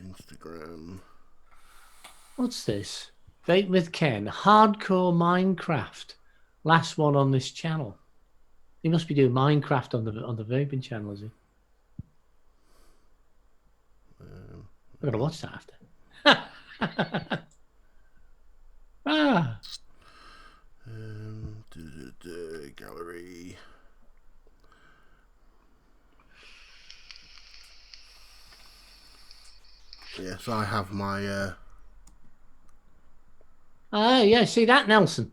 Instagram. What's this? Vape with Ken. Hardcore Minecraft. Last one on this channel. He must be doing Minecraft on the vaping channel, is he? I've got to watch that after. Gallery. Yes, I have my. Yeah. See that, Nelson.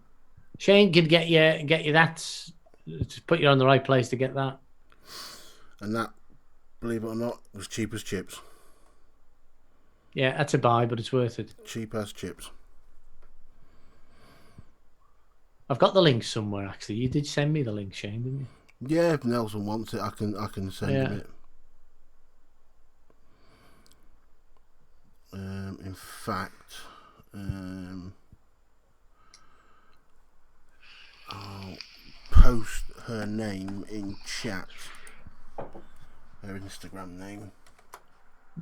Shane could get you that. To put you on the right place to get that. And that, believe it or not, was cheap as chips. Yeah, that's a buy, but it's worth it. Cheap as chips. I've got the link somewhere, actually. You did send me the link, Shane, didn't you? Yeah, if Nelson wants it, I can send him it. In fact, I'll post her name in chat. Her Instagram name.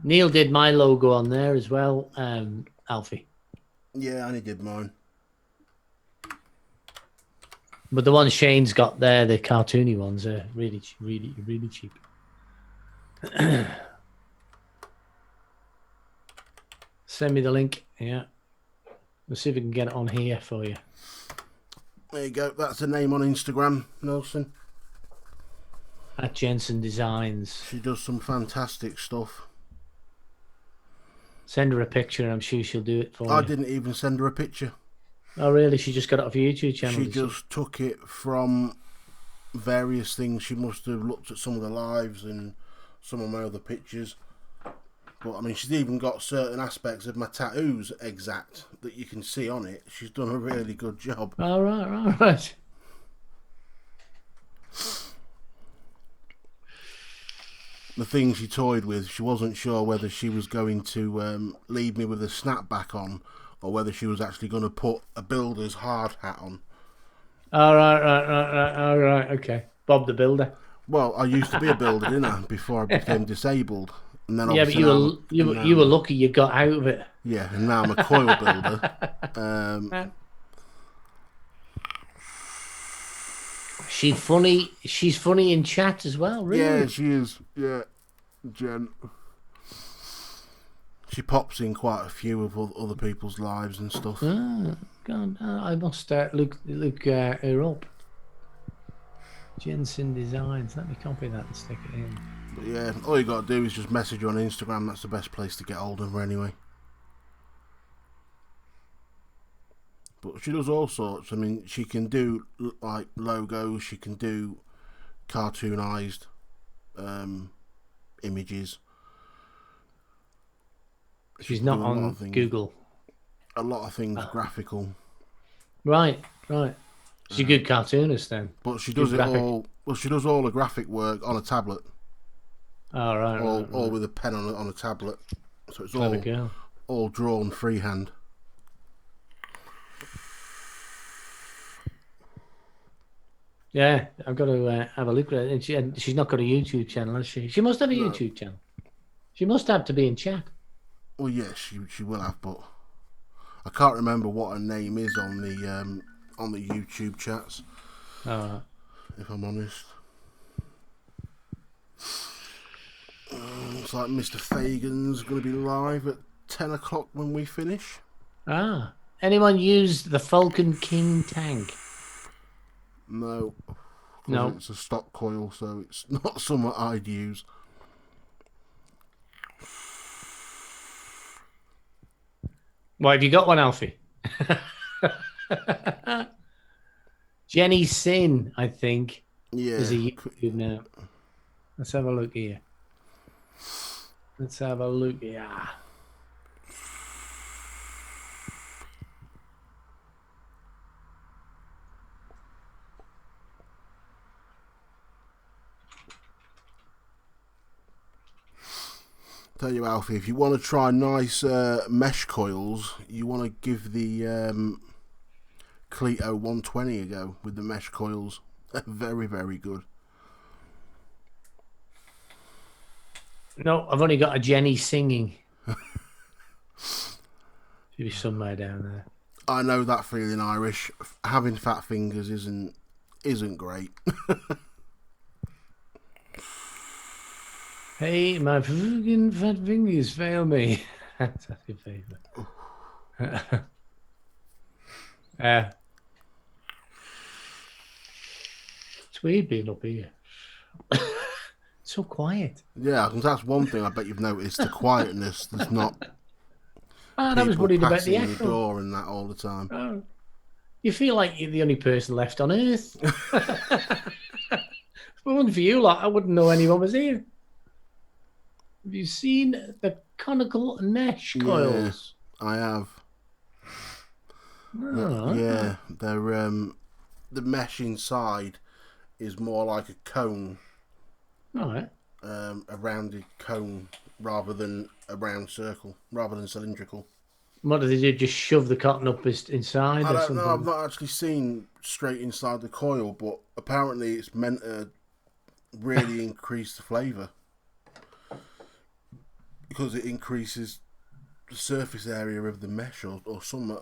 Neil did my logo on there as well, Alfie. Yeah, I only did mine. But the one Shane's got there, the cartoony ones, are really, really, really cheap. Send me the link. Yeah. We'll see if we can get it on here for you. There you go. That's her name on Instagram, Nelson. At Jensen Designs. She does some fantastic stuff. Send her a picture and I'm sure she'll do it for you. I didn't even send her a picture. Oh, really? She just got it off your YouTube channel? She just took it from various things. She must have looked at some of the lives and some of my other pictures. But, I mean, she's even got certain aspects of my tattoos exact that you can see on it. She's done a really good job. All right. The things she toyed with, she wasn't sure whether she was going to leave me with a snapback on or whether she was actually going to put a builder's hard hat on. All right. Okay. Bob the Builder. Well, I used to be a builder, didn't I, before I became disabled. And then yeah, but you were lucky you got out of it. Yeah, and now I'm a coil builder. She's funny in chat as well, really. Yeah, she is. Yeah, Jen. She pops in quite a few of other people's lives and stuff. Oh, God, I must look her up. Jensen Designs. Let me copy that and stick it in. But yeah, all you got to do is just message her on Instagram. That's the best place to get hold of her anyway. But she does all sorts. I mean, she can do like logos. She can do cartoonized images. She's not on Google. A lot of things graphical. Right. She's a good cartoonist then. But she does it all. Well, she does all the graphic work on a tablet. Oh, right. All with a pen on a tablet. So it's all drawn freehand. Yeah, I've got to have a look at it. And she's not got a YouTube channel, has she? She must have a YouTube channel. She must have to be in chat. Well, yeah, she will have, but I can't remember what her name is on the YouTube chats. Oh. If I'm honest. It's like Mr. Fagan's going to be live at 10 o'clock when we finish. Ah. Anyone used the Falcon King tank? No. No. It's a stock coil, so it's not something I'd use. Why have you got one, Alfie? Jenny Sin, I think, is a YouTube now. Let's have a look here. Tell you, Alfie, if you want to try nice mesh coils, you want to give the Cleto 120 a go with the mesh coils. They're very, very good. No, I've only got a Jenny singing. Should be somewhere down there. I know that feeling, Irish. Having fat fingers isn't great. Hey, my fucking fat fingers fail me. That's your favourite. It's weird being up here. So quiet. Yeah, that's one thing I bet you've noticed, the quietness. There's not I was worried about the passing echo. the door and that all the time. Oh. You feel like you're the only person left on Earth. If it wasn't for you, I wouldn't know anyone was here. Have you seen the conical mesh coils? Yeah, I have. Oh, yeah, they're the mesh inside is more like a cone, All right. a rounded cone, rather than a round circle, rather than cylindrical. What do they do? Just shove the cotton up inside I or don't something? know. I've not actually seen straight inside the coil, but apparently it's meant to really increase the flavour because it increases the surface area of the mesh or something.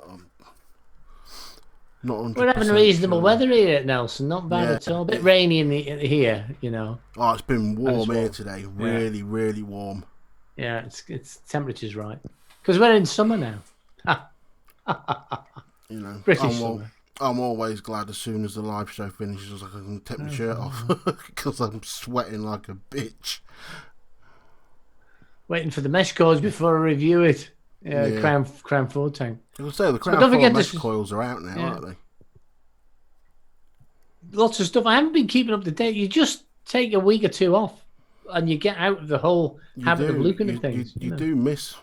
Not 100% We're having reasonable sure. weather here at Nelson. Not bad Yeah, at all. A bit rainy here, you know. Oh, it's been warm well. here today. Really, really warm. Yeah, it's temperature's right because we're in summer now. You know, British summer. I'm always glad as soon as the live show finishes, I can take my shirt off because I'm sweating like a bitch. Waiting for the mesh coils before I review it. Yeah. Crown 4 tank. I can say the Crown don't 4 forget mesh this- coils are out now, aren't they? Lots of stuff. I haven't been keeping up to date. You just take a week or two off, and you get out of the whole habit of looking at things. You do miss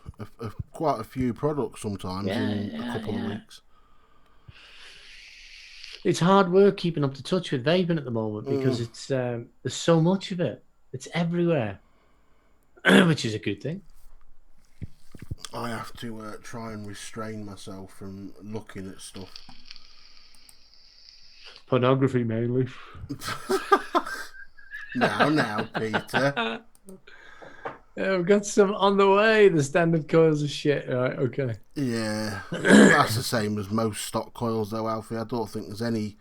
quite a few products sometimes in a couple of weeks. It's hard work keeping up to touch with vaping at the moment because it's there's so much of it. It's everywhere, which is a good thing. I have to try and restrain myself from looking at stuff. Pornography mainly. Now, Peter. Yeah, we've got some on the way. The standard coils of shit. Right, okay. Yeah, that's the same as most stock coils, though, Alfie. I don't think there's any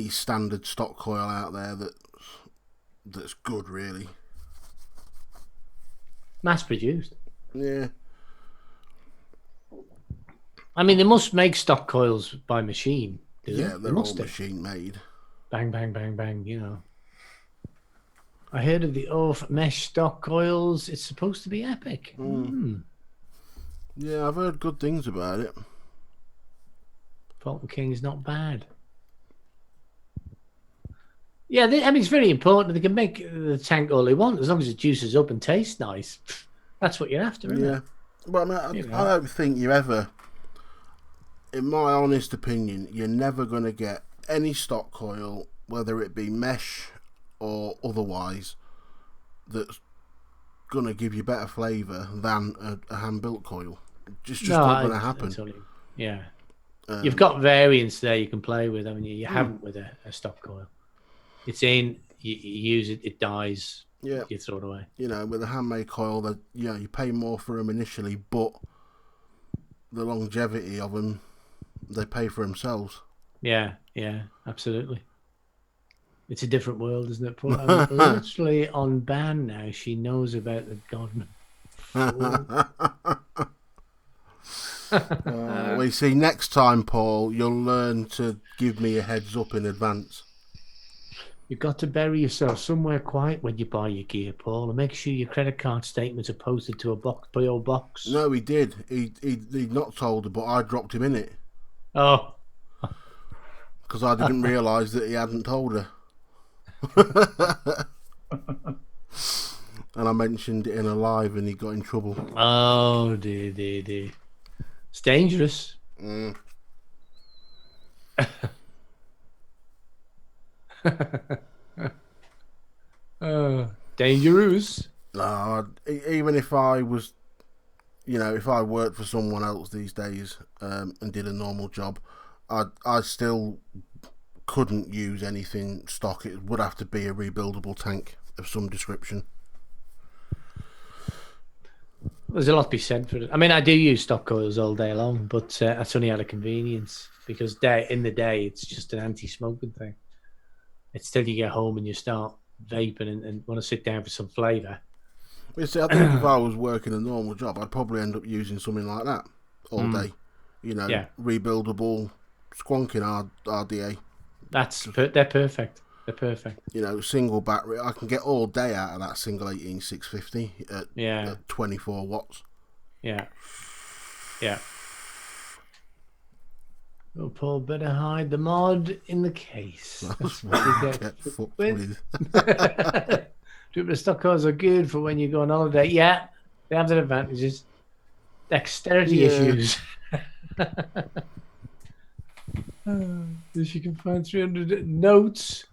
standard stock coil out there that's good, really. Mass produced. Yeah. I mean, they must make stock coils by machine. Yeah, they're all machine made. Bang, bang, bang, bang, you know. I heard of the Orf mesh stock coils. It's supposed to be epic. Yeah, I've heard good things about it. Fulton King's not bad. Yeah, I mean, it's very important. They can make the tank all they want as long as it juices up and tastes nice. That's what you're after, isn't it? But I mean, I don't think you ever, in my honest opinion, you're never going to get any stock coil, whether it be mesh or otherwise, that's going to give you better flavour than a hand-built coil. Just not going to happen. Yeah. You've got variants there you can play with, haven't you? You haven't with a stock coil. It's in, you use it, it dies, you throw it away. You know, with a handmade coil, you pay more for them initially, but the longevity of them, they pay for themselves. Yeah, absolutely. It's a different world, isn't it, Paul? I'm literally on ban now. She knows about the government. Well, you see, next time, Paul, you'll learn to give me a heads up in advance. You've got to bury yourself somewhere quiet when you buy your gear, Paul, and make sure your credit card statements are posted to a PO box. No, he did. He'd not told her, but I dropped him in it. Oh. Because I didn't realise that he hadn't told her. And I mentioned it in a live and he got in trouble. Oh, dear. It's dangerous. Dangerous. Even if I was, if I worked for someone else these days and did a normal job, I still couldn't use anything stock. It would have to be a rebuildable tank of some description. There's a lot to be said for it. I mean, I do use stock coils all day long, but that's only out of convenience because in the day it's just an anti-smoking thing. It's till you get home and you start vaping and want to sit down for some flavour. You see, I think if I was working a normal job, I'd probably end up using something like that all day. Rebuildable, squonking RDA. They're perfect. They're perfect. Single battery. I can get all day out of that single 18650 at 24 watts. Yeah. Oh, Paul, better hide the mod in the case. That's what you get fucked with. Duper stock coils are good for when you go on holiday. Yeah, they have their advantages. Dexterity issues. If you can find 300 notes.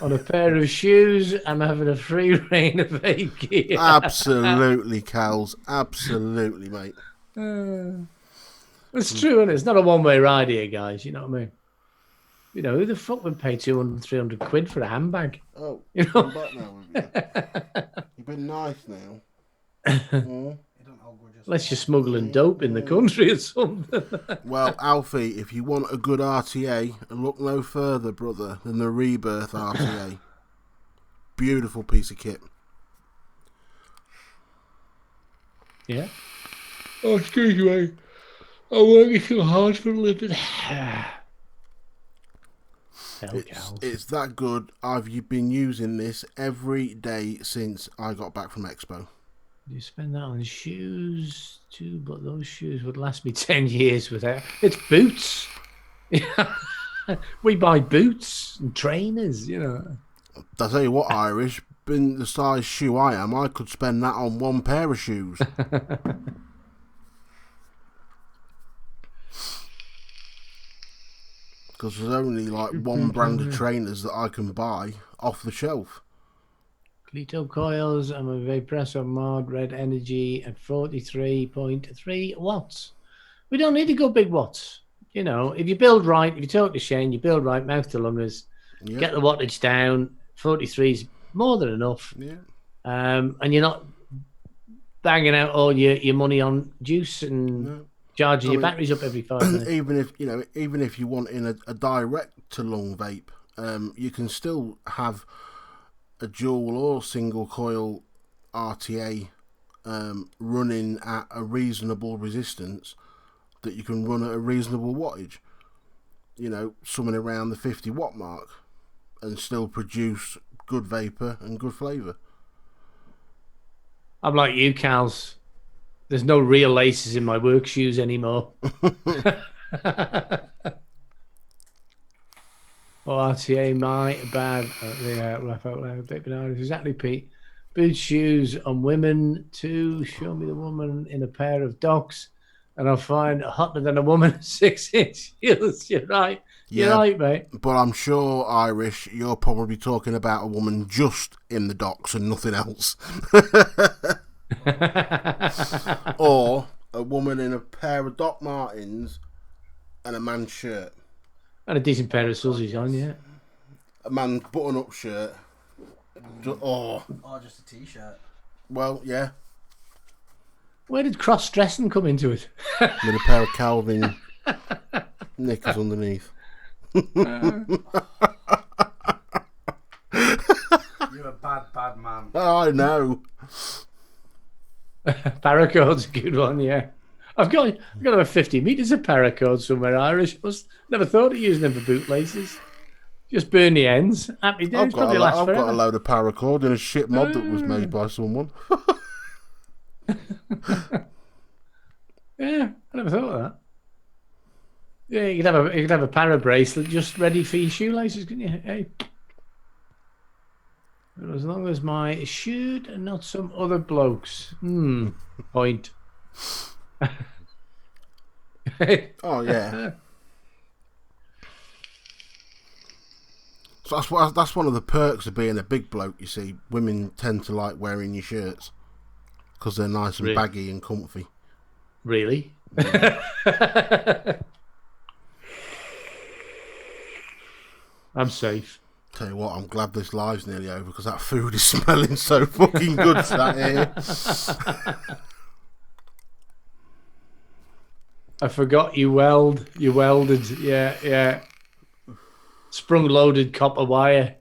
on a pair of shoes, I'm having a free reign of vape gear. Absolutely, Cals. Absolutely, mate. It's true, and it's not a one-way ride here, guys. You know what I mean? You know, who the fuck would pay 200, 300 quid for a handbag? Oh, You know? come back now with you. You've been nice now. Mm. Unless you're smuggling dope in the country or something. Well, Alfie, if you want a good RTA, look no further, brother, than the Rebirth RTA. Beautiful piece of kit. Yeah. Oh, excuse me. I'm working so hard for a living. It's that good. I've been using this every day since I got back from Expo. You spend that on shoes too, but those shoes would last me 10 years without. It's boots. We buy boots and trainers, you know. I'll tell you what, Irish, being the size shoe I am, I could spend that on one pair of shoes. Because there's only like one brand of trainers that I can buy off the shelf. Clito coils, I'm a Vapresso mod, red energy at 43.3 watts. We don't need to go big watts. You know, if you build right, if you talk to Shane, you build right, mouth to lungers, get the wattage down, 43 is more than enough. Yeah. And you're not banging out all your money on juice and charging your batteries up every 5 minutes. Even if you want in a direct to lung vape, you can still have a dual or single coil RTA running at a reasonable resistance that you can run at a reasonable wattage. You know, something around the 50 watt mark, and still produce good vapor and good flavour. I'm like you, Cals. There's no real laces in my work shoes anymore. RTA, my bad. Laugh out loud. Exactly, Pete. Boot shoes on women too. Show me the woman in a pair of docks, and I'll find hotter than a woman 6-inch heels. You're right. Yeah, you're right, mate. But I'm sure, Irish, you're probably talking about a woman just in the docks and nothing else. Or a woman in a pair of Doc Martens and a man's shirt. And a decent pair of Suzzies on, yeah. A man's button-up shirt. Or just a t-shirt. Well, yeah. Where did cross-dressing come into it? With a pair of Calvin knickers underneath. You're a bad man. I know. Paracorde's a good one, yeah. I've got about 50 metres of paracord somewhere, Irish. Never thought of using them for bootlaces. Just burn the ends. Happy days. I've got a load of paracord in a shit mod that was made by someone. Yeah, I never thought of that. Yeah, you could have a para bracelet just ready for your shoelaces, couldn't you? Hey. But as long as my shoot and not some other blokes. Point. Oh yeah. So that's one of the perks of being a big bloke. You see, women tend to like wearing your shirts because they're nice and baggy and comfy. Really? I'm safe. Tell you what, I'm glad this live's nearly over because that food is smelling so fucking good sat here. I forgot you welded. Yeah. Sprung loaded copper wire.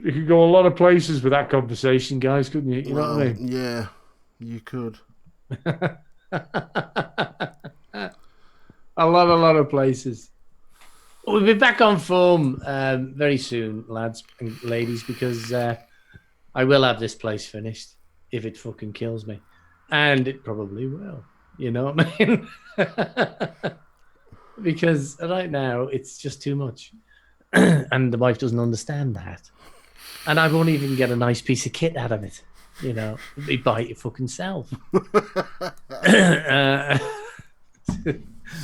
You could go a lot of places with that conversation, guys, couldn't you? You know what I mean? Yeah, you could. A lot of places. We'll be back on form very soon, lads and ladies, because I will have this place finished if it fucking kills me. And it probably will. You know what I mean? Because right now, it's just too much. And the wife doesn't understand that. And I won't even get a nice piece of kit out of it. You know, you buy it your fucking self.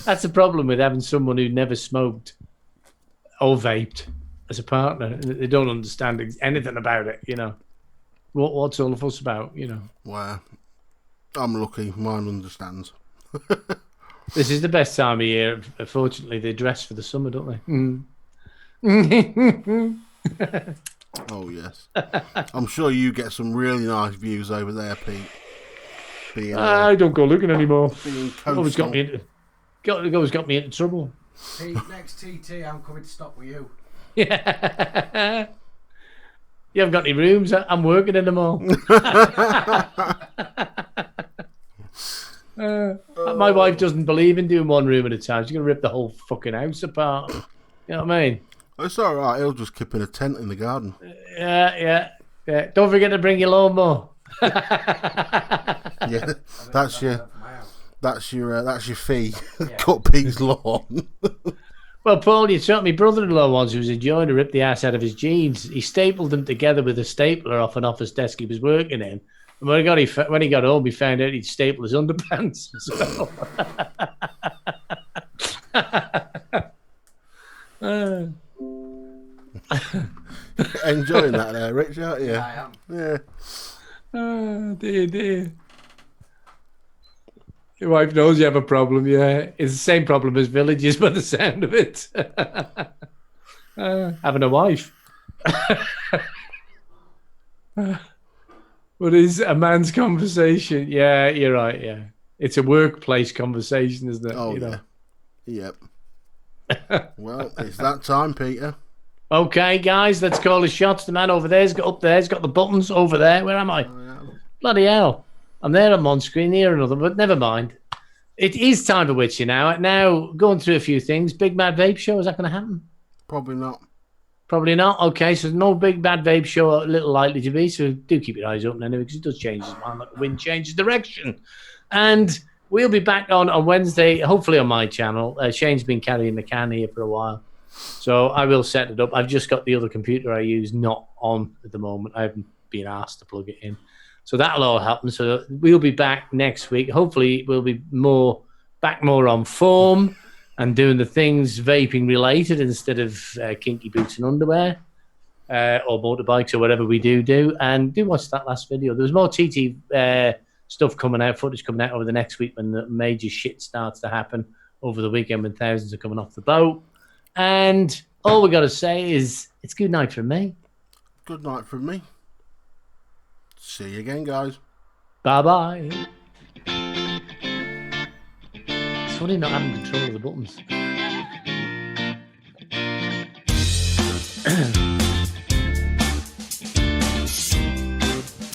That's the problem with having someone who never smoked or vaped as a partner. They don't understand anything about it, you know. What's all the fuss about, you know? Well, I'm lucky. Mine understands. This is the best time of year. Fortunately, they dress for the summer, don't they? Oh, yes. I'm sure you get some really nice views over there, Pete. I don't go looking anymore. Being Always got coastal. me into trouble. Pete, next TT, I'm coming to stop with you. Yeah. You haven't got any rooms. I'm working in them all. My wife doesn't believe in doing one room at a time. She's going to rip the whole fucking house apart. You know what I mean? It's all right. He'll just keep in a tent in the garden. Yeah. Don't forget to bring your lawnmower. Yeah, that's your fee. Yeah. Cut Pete's lawn. Well, Paul, you saw my brother-in-law once who was enjoying to rip the ass out of his jeans. He stapled them together with a stapler off an office desk he was working in. And when he got home, he found out he'd stapled his underpants as well. Enjoying that there, Rich, aren't you? Yeah, I am. Yeah. Oh, dear. Your wife knows you have a problem, yeah. It's the same problem as villages by the sound of it. Having a wife. What is a man's conversation? Yeah, you're right, yeah. It's a workplace conversation, isn't it? Oh, you know? yeah. Yep. Well, it's that time, Peter. Okay, guys, let's call the shots. The man over there's got the buttons over there. Where am I? Bloody hell. I'm there, I'm on screen here, another, but never mind. It is time for Witchy now. Now, going through a few things. Big Mad Vape Show, is that going to happen? Probably not. Probably not. Okay, so no Big Bad Vape Show, a little likely to be, so do keep your eyes open anyway, because it does change his mind, like the wind changes direction. And we'll be back on Wednesday, hopefully on my channel. Shane's been carrying the can here for a while, so I will set it up. I've just got the other computer I use not on at the moment. I haven't been asked to plug it in. So that'll all happen. So we'll be back next week. Hopefully we'll be more on form and doing the things vaping related instead of kinky boots and underwear or motorbikes or whatever we do. And do watch that last video. There was more TT stuff coming out, footage coming out over the next week when the major shit starts to happen over the weekend when thousands are coming off the boat. And all we got to say is it's good night from me. Good night from me. See you again, guys. Bye-bye. It's funny not having control of the buttons.